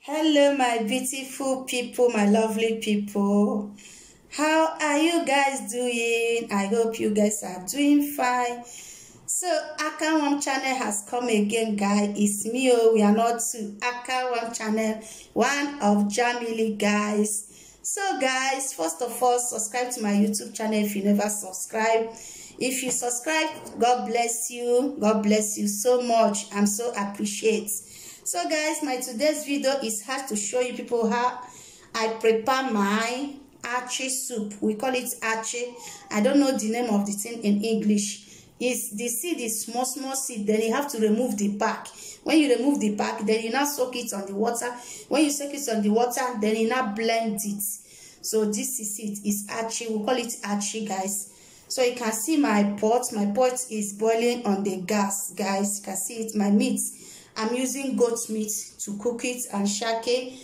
Hello, my beautiful people, my lovely people. How are you guys doing? I hope you guys are doing fine. So, Akawam channel has come again, guys. It's me, we are not two. Akawam channel, one of Jamily, guys. So, guys, first of all, subscribe to my YouTube channel if you never subscribe. If you subscribe, God bless you. God bless you so much. I'm so appreciate. So guys, my today's video is how to show you people how I prepare my achi soup. We call it achi. I don't know the name of the thing in English. Is the seed is small seed, then you have to remove the back. When you remove the back, then you now soak it on the water. When you soak it on the water, then you now blend it. So this is it. It's achi. We call it achi, guys. So you can see my pot. My pot is boiling on the gas, guys. You can see it. My meat, I'm using goat meat to cook it, and shake.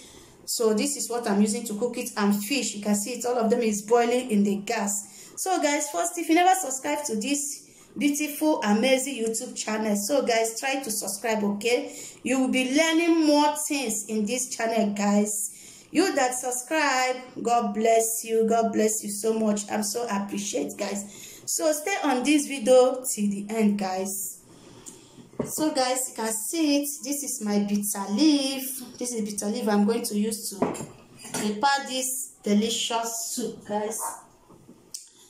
So this is what I'm using to cook it, and fish. You can see it, all of them is boiling in the gas. So guys, first, if you never subscribe to this beautiful, amazing YouTube channel, so guys, try to subscribe, okay? You will be learning more things in this channel, guys. You that subscribe, God bless you. God bless you so much. I'm so appreciate, guys. So stay on this video till the end, guys. So guys, you can see it. This is my bitter leaf. This is bitter leaf I'm going to use to prepare this delicious soup, guys.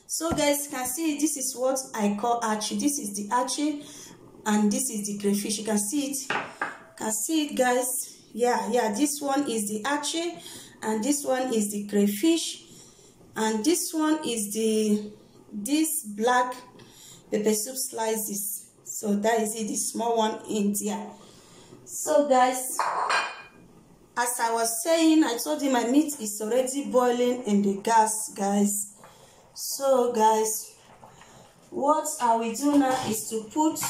So guys, you can see it. This is what I call achi. This is the achi, and this is the crayfish. You can see it. You can see it, guys. Yeah, this one is the achi, and this one is the crayfish, and this one is this black pepper soup slices. So that is it, the small one in there. So guys, as I was saying, I told you my meat is already boiling in the gas, guys. So guys, what I will do now is to put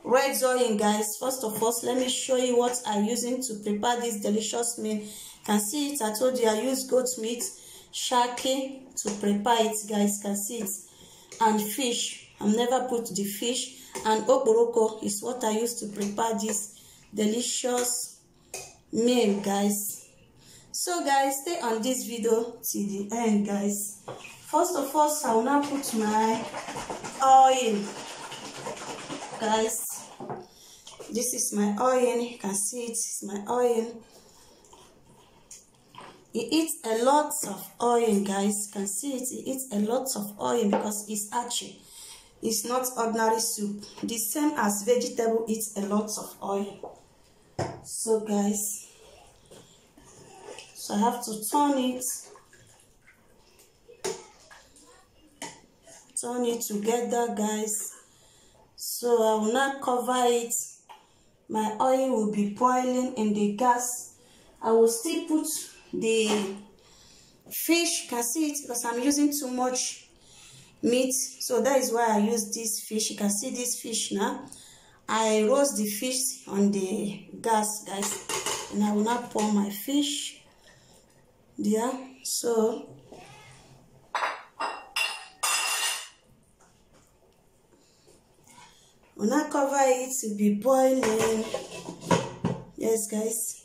red oil in, guys. First of all, let me show you what I'm using to prepare this delicious meal. You can see it. I told you I use goat meat, shake to prepare it, guys. You can see it. And fish. I've never put the fish. And okporoko is what I use to prepare this delicious meal, guys. So guys, stay on this video till the end, guys. First of all, I will now put my oil, guys. This is my oil. You can see it's my oil. It eats a lot of oil, guys. You can see it. It eats a lot of oil because it's achi. It's not ordinary soup. The same as vegetable eats a lot of oil. So guys, so I have to turn it together, guys. So I will not cover it. My oil will be boiling in the gas. I will still put the fish. You can see it because I'm using too much meat, so that is why I use this fish. You can see this fish now. I roast the fish on the gas, guys, and I will not pour my fish there. So when I cover it to be boiling, yes, guys.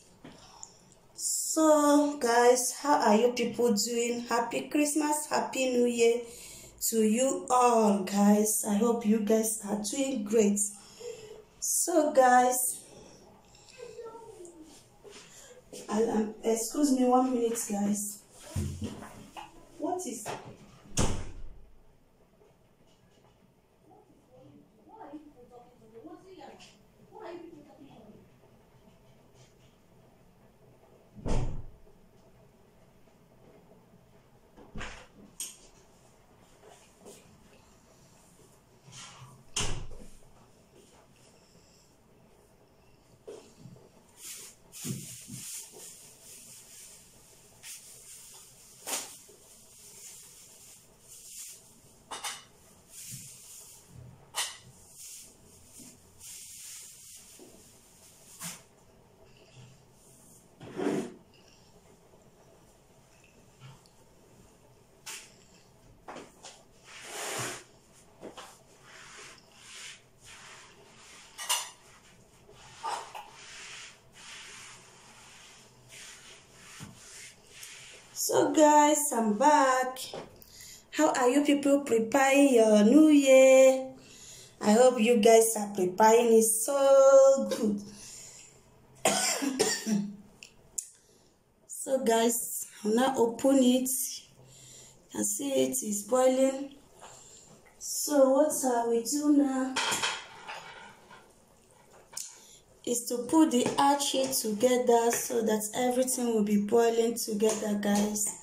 So guys, how are you people doing? Happy Christmas, Happy New Year to you all, guys. I hope you guys are doing great. So guys, excuse me 1 minute, guys. What is So guys, I'm back. How are you people preparing your new year? I hope you guys are preparing it so good. So guys, I'll now open it. You can see it is boiling. So what I will do now is to put the archie together so that everything will be boiling together, guys.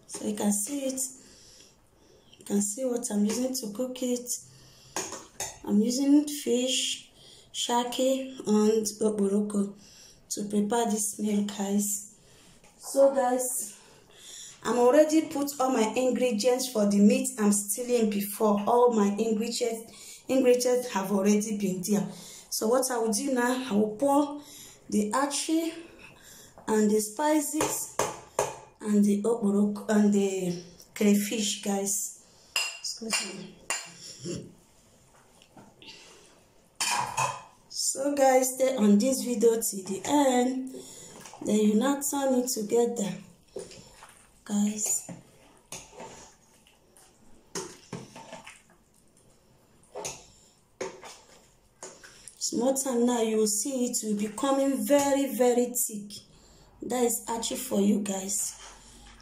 So you can see it. You can see what I'm using to cook it. I'm using fish, shaki, and okporoko to prepare this meal, guys. So guys, I'm already put all my ingredients for the meat I'm stealing before. All my ingredients have already been there. So what I will do now, I will pour the archie and the spices and the okporoko and the crayfish, guys. Excuse me. So guys, stay on this video till the end. Then you now turn it together, guys. Small time now, you will see it will be becoming very, very thick. That is actually for you guys.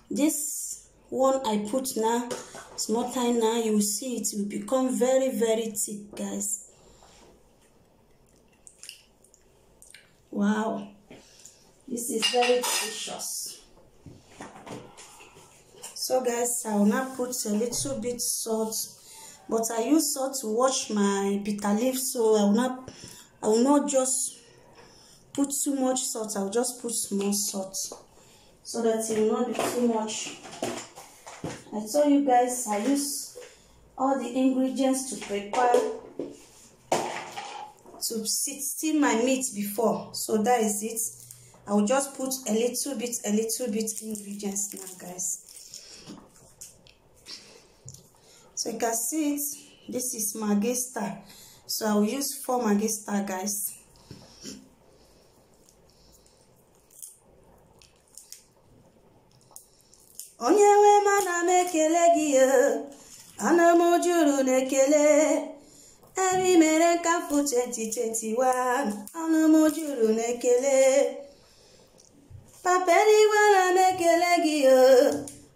This one I put now, small time now, you will see it will become very, very thick, guys. Wow, this is very delicious. So guys, I will now put a little bit salt, but I use salt to wash my bitter leaf, so I will not just put too much salt. I will just put small salt so that it will not be too much. I told you guys I use all the ingredients to prepare to steam my meat before, so that is it. I will just put a little bit ingredients now, guys. So you can see it. This is Maggi Star, so I will use 4 Maggi Star, guys. Onyewe mana mekele gi ana mojuru nekele. Every mere kafu 2021 ana mojuru nekele. Paperi wana mekele gi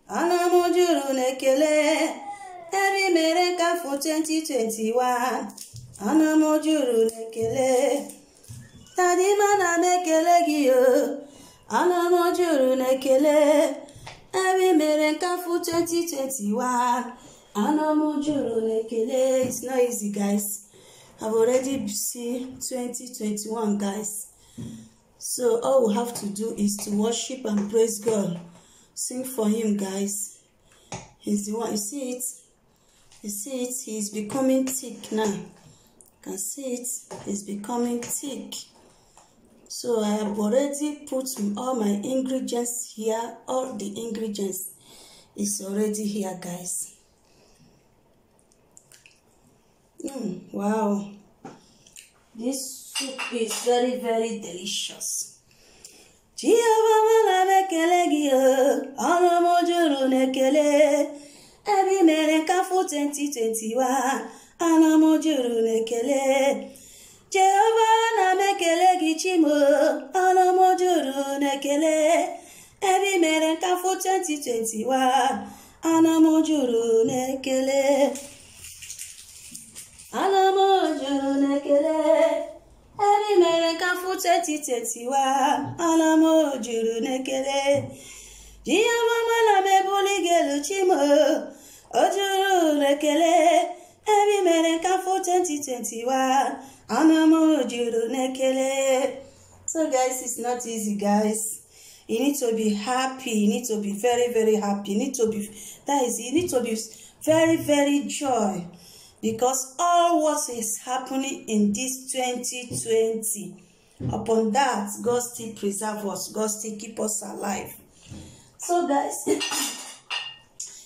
ana mojuru nekele. Every mere kafu 2021 ana mojuru nekele. Tadi mana mekele gi ana mojuru nekele. Every mere kafu 2021 ana mojuru nekele. It's not easy, guys. I've already seen 2021, guys. So all we have to do is to worship and praise God. Sing for him, guys. He's the one. You see it? You see it? He's becoming thick now. You can see it? He's becoming thick. So I have already put all my ingredients here. All the ingredients is already here, guys. Wow. This soup is very, very delicious. Jehovah mana mekele gi ana mojuru nekele. Every mere kafu 2021 ana mojuru nekele. Jehovah na mekele gi chimo ana mojuru nekele. Every mere kafu 2021 ana mojuru nekele. Ana mojuru nekele. Every mere kafu 2021 ana mojuru nekele. Jehovah mana mebuli gelu chimo ojuru nekele. Every mere kafu 2021 ana mojuru nekele. So guys, it's not easy, guys. You need to be happy. You need to be very, very happy. You need to be very, very joy. Because all what is happening in this 2020, upon that, God still preserve us. God still keep us alive. So guys,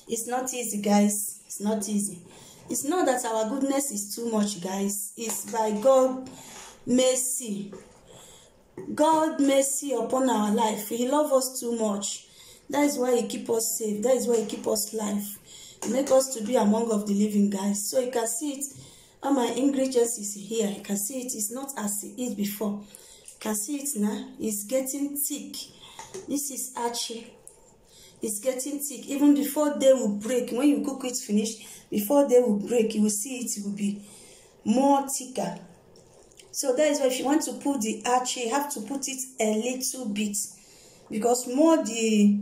it's not easy, guys. It's not easy. It's not that our goodness is too much, guys. It's by God's mercy. God mercy upon our life. He loves us too much. That is why He keep us safe. That is why He keep us alive. He make us to be among of the living, guys. So you can see it. All my ingredients is here. You can see it is not as it is before. You can see it now. It's getting thick. This is archie. It's getting thick. Even before they will break, when you cook it finish, before they will break, you will see it will be more thicker. So that is why if you want to put the archie, you have to put it a little bit, because more the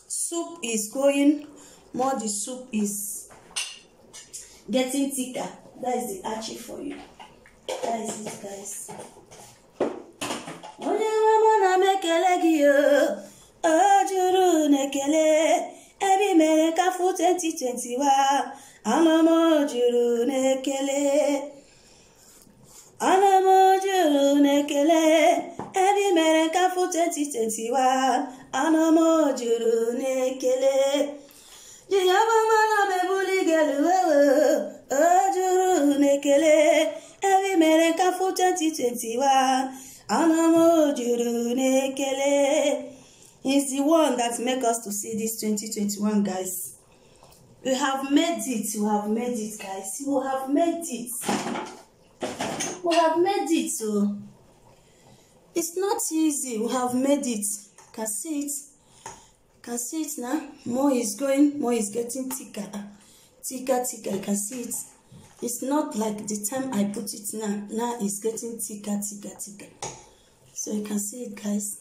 soup is going, more the soup is getting thicker. That is the archie for you. That is it, guys. Ojuru nekele ebi mere kafu 2021 anamo juru nekele ebi mere kafu 2021 anamo juru nekele jiyaba mana bebuli gelu ojuru nekele ebi mere kafu 2021 anamo juru nekele. He's the one that make us to see this 2021, guys. We have made it. We have made it, guys. We have made it. We have made it. So it's not easy. We have made it. Can see it. Can see it now. More is going. More is getting thicker. Thicker. You can see it. It's not like the time I put it now. Now it's getting thicker. So you can see it, guys.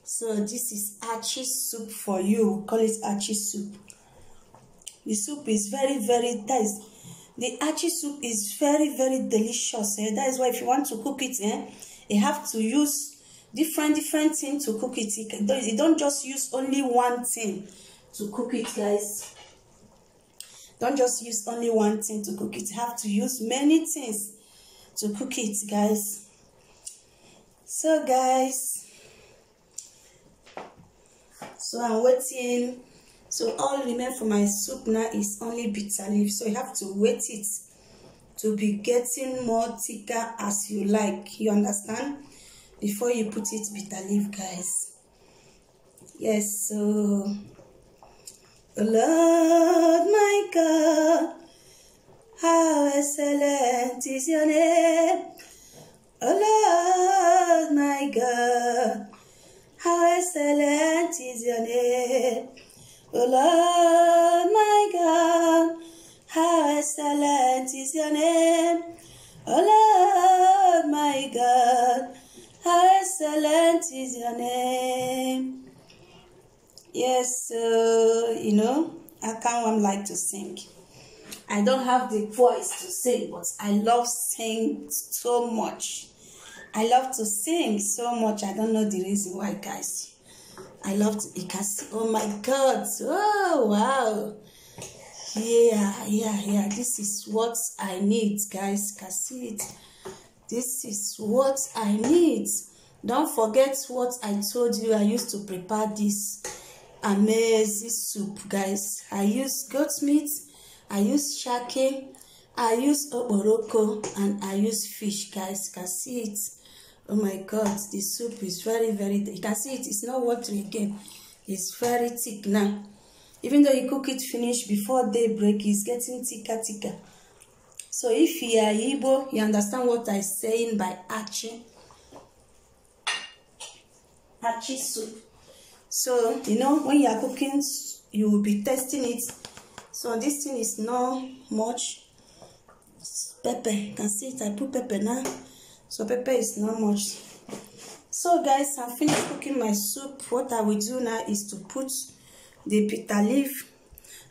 So this is archie soup for you. We call it archie soup. The soup is very nice. The archie soup is very delicious. That is why if you want to cook it, you have to use different things to cook it. You don't just use only one thing to cook it, guys. Don't just use only one thing to cook it. You have to use many things to cook it, guys. So guys, so I'm waiting. So all remain for my soup now is only bitter leaf. So you have to wait it to be getting more thicker as you like. You understand? Before you put it bitter leaf, guys. Yes, so oh Lord my God, how excellent is your name. Oh Lord my God, how excellent is your name. Oh Lord my God, how excellent is your name. Oh Lord my God, how excellent is your name. Yes, you know, I can't like to sing. I don't have the voice to sing, but I love singing so much. I love to sing so much. I don't know the reason why, guys. I love to, you can see, oh my God. Oh, wow. Yeah. This is what I need, guys. Can see it. This is what I need. Don't forget what I told you. I used to prepare this amazing soup, guys. I use goat meat. I use shake. I use oboroko. And I use fish, guys. Can see it. Oh my God, the soup is very you can see it, it's not watery again. It's very thick now. Even though you cook it finish before daybreak, it's getting thicker. So if you are Igbo, you understand what I'm saying by archie soup. So you know, when you are cooking, you will be testing it. So this thing is not much pepper. You can see it, I put pepper now. So pepper is not much. So guys, I'm finished cooking my soup. What I will do now is to put the bitter leaf.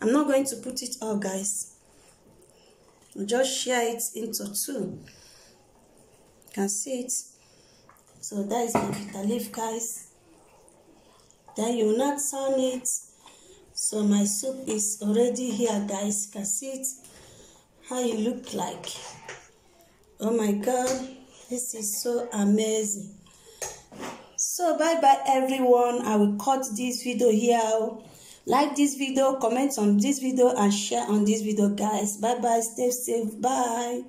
I'm not going to put it all, guys. I'll just share it into two. You can see it. So that is my bitter leaf, guys. Then you will not turn it. So my soup is already here, guys. You can see it. How you look like. Oh my God. This is so amazing. So bye everyone. I will cut this video here. Like this video, comment on this video, and share on this video, guys. Bye. Stay safe. Bye.